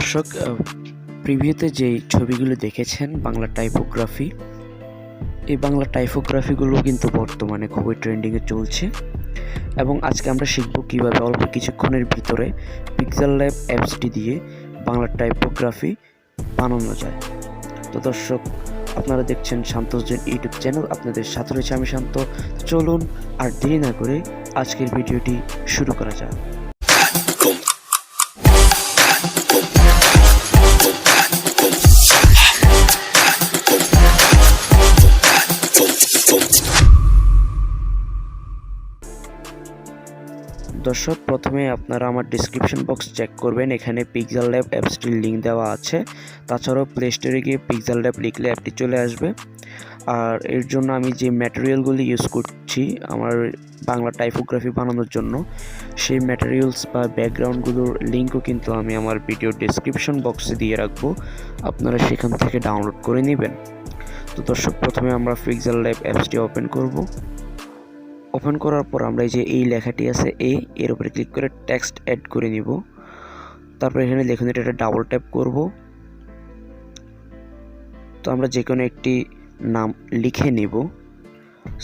দর্শক, প্রিভিউতে যেই ছবিগুলো দেখেছেন বাংলা টাইপোগ্রাফি, এই বাংলা টাইপোগ্রাফিগুলো কিন্তু বর্তমানে খুবই ট্রেন্ডিংয়ে চলছে এবং আজকে আমরা শিখব কীভাবে অল্প কিছুক্ষণের ভিতরে পিক্সেল ল্যাব অ্যাপসটি দিয়ে বাংলা টাইপোগ্রাফি বানানো যায়। তো দর্শক, আপনারা দেখছেন শান্তোষ ইউটিউব চ্যানেল, আপনাদের সাথে রয়েছে আমি শান্ত। চলুন আর দেরি না করে আজকের ভিডিওটি শুরু করা যাক। দর্শক, প্রথমে আপনারা আমার ডিসক্রিপশন বক্স চেক করবেন, এখানে পিক্সেল ল্যাব অ্যাপসটির লিঙ্ক দেওয়া আছে। তাছাড়াও প্লে স্টোরে গিয়ে পিক্সেল ল্যাব লিখলে অ্যাপটি চলে আসবে। আর এর জন্য আমি যে ম্যাটেরিয়ালগুলি ইউজ করছি আমার বাংলা টাইপোগ্রাফি বানানোর জন্য, সেই ম্যাটেরিয়ালস বা ব্যাকগ্রাউন্ডগুলোর লিঙ্কও কিন্তু আমি আমার ভিডিও ডিসক্রিপশন বক্সে দিয়ে রাখবো, আপনারা সেখান থেকে ডাউনলোড করে নেবেন। তো দর্শক, প্রথমে আমরা পিক্সেল ল্যাব অ্যাপসটি ওপেন করব। ওপেন করার পর আমরা এই লেখাটি আছে এর উপরে ক্লিক করে টেক্সট অ্যাড করে নিব। তারপর এখানে দেখুন এটা ডাবল ট্যাপ করব। তো আমরা যে কোনো একটি নাম লিখে নিব।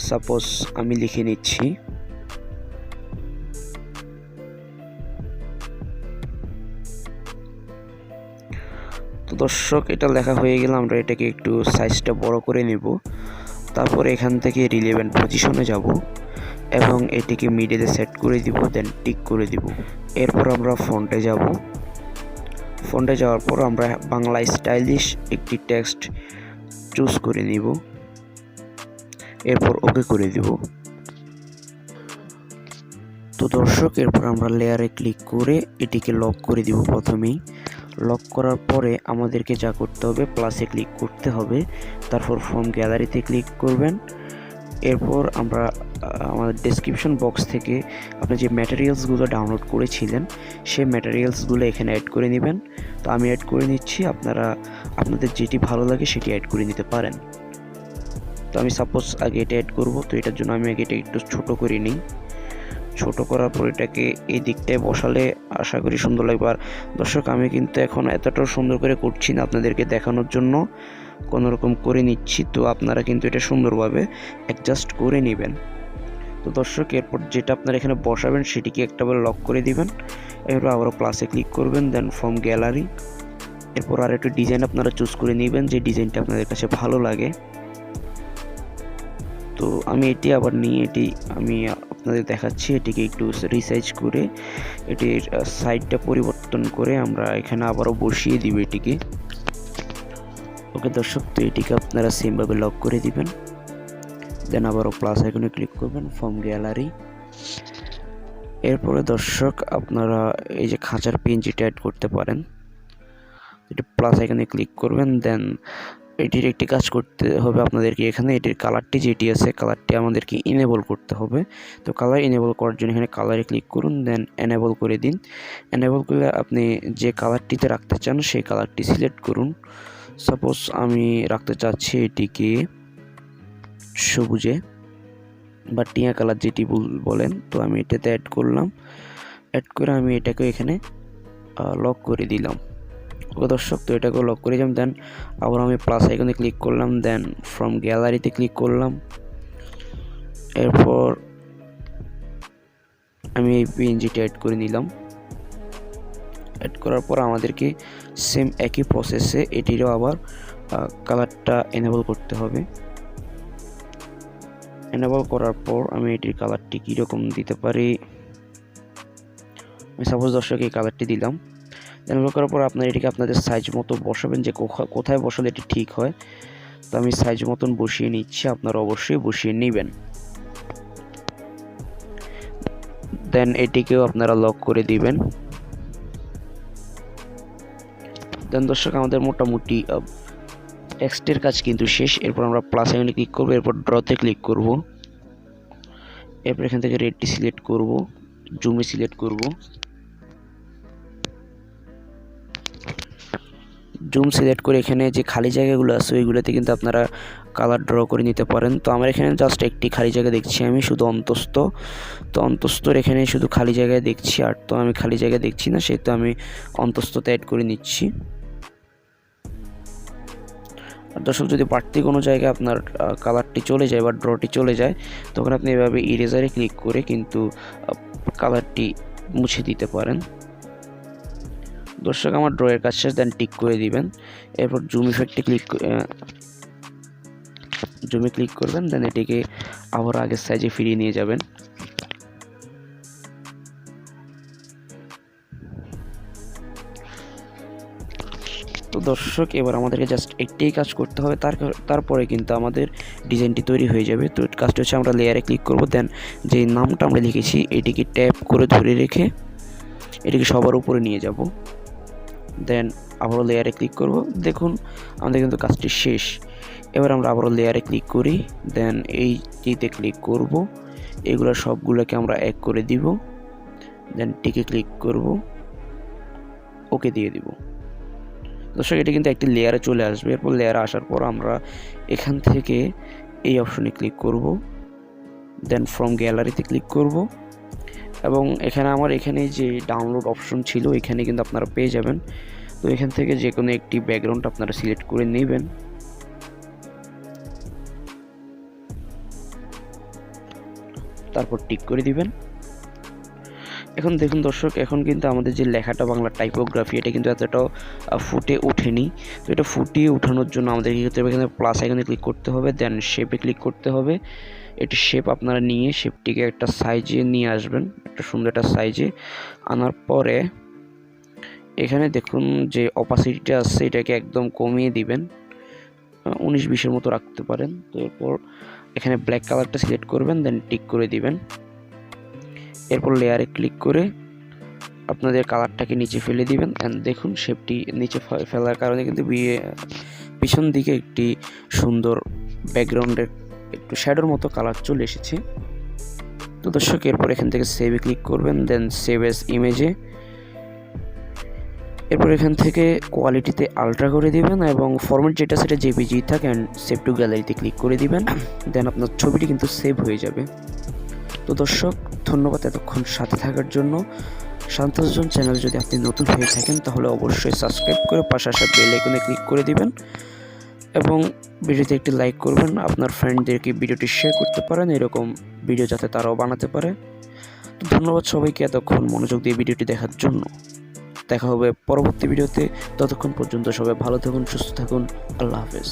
সাপোজ আমি লিখে নিচ্ছি তো দর্শক, এটা লেখা হয়ে গেলে আমরা এটাকে একটু সাইজটা বড় করে নিব। তারপর এখান থেকে রিলেভেন্ট পজিশনে যাব এবং এটিকে মিডিলে সেট করে দিব, দেন টিক করে দিব। এরপর আমরা ফন্টে যাব। ফন্টে যাওয়ার পর আমরা বাংলা স্টাইলিশ একটি টেক্সট চুজ করে নিব, এরপর ওকে করে দিব। তো দর্শক, এরপর আমরা লেয়ারে ক্লিক করে এটিকে লক করে দিব। প্রথমেই লক করার পরে আমাদেরকে যা করতে হবে, প্লাসে ক্লিক করতে হবে, তারপর ফ্রম গ্যালারিতে ক্লিক করবেন। এরপর আমরা আমাদের ডেসক্রিপশন বক্স থেকে আপনি যে ম্যাটেরিয়ালসগুলো ডাউনলোড করেছিলেন সেই ম্যাটেরিয়ালসগুলো এখানে অ্যাড করে নেবেন। তো আমি অ্যাড করে নিচ্ছি, আপনারা আপনাদের যেটি ভালো লাগে সেটি অ্যাড করে নিতে পারেন। তো আমি সাপোজ আগে এটা অ্যাড করব। তো এটার জন্য আমি আগে এটা একটু ছোট করে নিই। ছোট করার পর এটাকে এই দিকটায় বসালে আশা করি সুন্দর লাগবে। আর দর্শক, আমি কিন্তু এখন এতটাও সুন্দর করে করছি না, আপনাদেরকে দেখানোর জন্য কোনোরকম করে নিচ্ছি। তো আপনারা কিন্তু এটা সুন্দরভাবে অ্যাডজাস্ট করে নেবেন। তো দর্শক, এরপর যেটা আপনারা এখানে বসাবেন সেটিকে একটাবার লক করে দিবেন। এরপর আবারও প্লাসে ক্লিক করবেন, দেন ফ্রম গ্যালারি। এরপর আর একটু ডিজাইন আপনারা চুজ করে নেবেন, যে ডিজাইনটা আপনাদের কাছে ভালো লাগে। তো আমি এটি আবার নিয়ে এটি আমি আপনাদের দেখাচ্ছি। এটিকে একটু রিসাইজ করে এটির সাইডটা পরিবর্তন করে আমরা এখানে আবারও বসিয়ে দিব এটিকে। ওকে দর্শক, তো এটিকে আপনারা সেমভাবে লক করে দিবেন, দেন আবারও প্লাস আইকনে ক্লিক করবেন, ফ্রম গ্যালারি। এরপরে দর্শক, আপনারা এই যে খাঁচার পিএনজিটা অ্যাড করতে পারেন। এটা প্লাস আইকনে ক্লিক করবেন, দেন এটির একটি কাজ করতে হবে আপনাদেরকে। এখানে এটির কালারটি যেটি আছে, কালারটি আমাদেরকে ইনেবল করতে হবে। তো কালার ইনেবল করার জন্য এখানে কালারে ক্লিক করুন, দেন এনেবল করে দিন। এনেবল করলে আপনি যে কালারটিতে রাখতে চান সেই কালারটি সিলেক্ট করুন। সাপোজ আমি রাখতে চাচ্ছি এটিকে সবুজে বা টিয়া কালার যেটি বলেন। তো আমি এটাতে অ্যাড করলাম। অ্যাড করে আমি এটাকে এখানে লক করে দিলাম। ওকে দর্শক, তো এটাকে লক করে দিলাম। দেন আবার আমি প্লাস আইকনে ক্লিক করলাম, দেন ফ্রম গ্যালারিতে ক্লিক করলাম। এরপর আমি এই পিএনজিটা অ্যাড করে নিলাম। অ্যাড করার পর আমাদেরকে সেম একই প্রসেসে এটিরও আবার কালারটা এনেবল করতে হবে। এনেবল করার পর আমি এটির কালারটি কীরকম দিতে পারি, আমি সাপোজ দর্শক এই কালারটি দিলাম। এনেবল করার পর আপনারা এটিকে আপনাদের সাইজ মতো বসাবেন, যে কোথায় বসালে এটি ঠিক হয়। তো আমি সাইজ মতন বসিয়ে নিচ্ছি, আপনারা অবশ্যই বসিয়ে নেবেন। দেন এটিকেও আপনারা লক করে দিবেন। দেন দর্শক, আমাদের মোটামুটি টেক্সটের কাজ কিন্তু শেষ। এরপর আমরা প্লাস আইকনে ক্লিক করব, এরপর ড্রতে ক্লিক করব। এরপর এখান থেকে রেডটি সিলেক্ট করব, জুমে সিলেক্ট করব। জুম সিলেক্ট করে এখানে যে খালি জায়গাগুলো আছে ওইগুলোতে কিন্তু আপনারা কালার ড্র করে নিতে পারেন। তো আমার এখানে জাস্ট একটি খালি জায়গা দেখছি আমি, শুধু অন্তস্থ। তো অন্তস্থর এখানে শুধু খালি জায়গায় দেখছি, আর তো আমি খালি জায়গায় দেখছি না, সেহেতু আমি অন্তস্থতে অ্যাড করে নিচ্ছি। আর দর্শক, যদি বাড়তি কোনো জায়গায় আপনার কালারটি চলে যায় বা ড্রটি চলে যায়, তখন আপনি এভাবে ইরেজারে ক্লিক করে কিন্তু কালারটি মুছে দিতে পারেন। দর্শক, আমার ড্রয়ের কাজ শেষ, দেন টিক করে দিবেন। এরপর জুমে ক্লিক করবেন, দেন এটিকে আবার আগের সাইজে ফিরিয়ে নিয়ে যাবেন। তো দর্শক, এবার আমাদেরকে জাস্ট একটাই কাজ করতে হবে, তারপরে কিন্তু আমাদের ডিজাইনটি তৈরি হয়ে যাবে। তো কাজটা হচ্ছে, আমরা লেয়ারে ক্লিক করব, দেন যে নামটা আমরা লিখেছি এটিকে ট্যাপ করে ধরে রেখে এটিকে সবার উপরে নিয়ে যাব। দেন আবারও লেয়ারে ক্লিক করব। দেখুন, আমাদের কিন্তু কাজটি শেষ। এবার আমরা আবারও লেয়ারে ক্লিক করি, দেন এইটিতে ক্লিক করব, এগুলো সবগুলোকে আমরা এক করে দিব, দেন টিকে ক্লিক করব, ওকে দিয়ে দিব। দর্শক, এটি কিন্তু একটি লেয়ারে চলে আসবে। এরপর লেয়ারে আসার পর আমরা এখান থেকে এই অপশনে ক্লিক করব, দেন ফ্রম গ্যালারিতে ক্লিক করব, এবং আমার এখানে যে ডাউনলোড অপশন ছিল এখানে কিন্তু আপনারা পেয়ে যাবেন। তো এখান থেকে যে কোনো একটি ব্যাকগ্রাউন্ড আপনারা সিলেক্ট করে নেবেন। তারপর টিক করে দিবেন। এখন দেখুন দর্শক, এখন কিন্তু আমাদের যে লেখাটা বাংলা টাইপোগ্রাফি, এটা কিন্তু এতটাও ফুটে ওঠেনি। তো এটা ফুটিয়ে ওঠানোর জন্য আমাদের কী করতে হবে, এখানে প্লাস আইকনে ক্লিক করতে হবে, দেন শেপে ক্লিক করতে হবে। এটি শেপ আপনারা নিয়ে শেপটিকে একটা সাইজে নিয়ে আসবেন, একটা সুন্দর একটা সাইজে আনার পরে এখানে দেখুন যে অপাসিটিটা আছে এটাকে একদম কমিয়ে দিবেন, 19-20-এর মতো রাখতে পারেন। তো এরপর এখানে ব্ল্যাক কালারটা সিলেক্ট করবেন, দেন টিক করে দিবেন। এরপর লেয়ারে ক্লিক করে আপনাদের কালারটাকে নিচে ফেলে দিবেন। অ্যান্ড দেখুন, শেপটি নিচে ফেলার কারণে কিন্তু পিছন দিকে একটি সুন্দর ব্যাকগ্রাউন্ডের একটু শ্যাডোর মতো কালার চলে এসেছে। তো দর্শক, এরপর এখান থেকে সেভে ক্লিক করবেন, দেন সেভ এস ইমেজে। এরপর এখান থেকে কোয়ালিটিতে আলট্রা করে দিবেন, এবং ফরম্যাট যেটা সেটা জেপিজি থাকে, অ্যান্ড সেভ টু গ্যালারিতে ক্লিক করে দিবেন। দেন আপনার ছবিটি কিন্তু সেভ হয়ে যাবে। তো দর্শক, ধন্যবাদ এতক্ষণ সাথে থাকার জন্য। শান্তো'স জোন চ্যানেল যদি আপনি নতুন হয়ে থাকেন, তাহলে অবশ্যই সাবস্ক্রাইব করে পাশে আসা বেল আইকনে ক্লিক করে দিবেন, এবং ভিডিওতে একটি লাইক করবেন। আপনার ফ্রেন্ডদেরকে ভিডিওটি শেয়ার করতে পারেন, এরকম ভিডিও যাতে তারাও বানাতে পারে। তো ধন্যবাদ সবাইকে এতক্ষণ মনোযোগ দিয়ে ভিডিওটি দেখার জন্য। দেখা হবে পরবর্তী ভিডিওতে। ততক্ষণ পর্যন্ত সবাই ভালো থাকুন, সুস্থ থাকুন। আল্লাহ হাফেজ।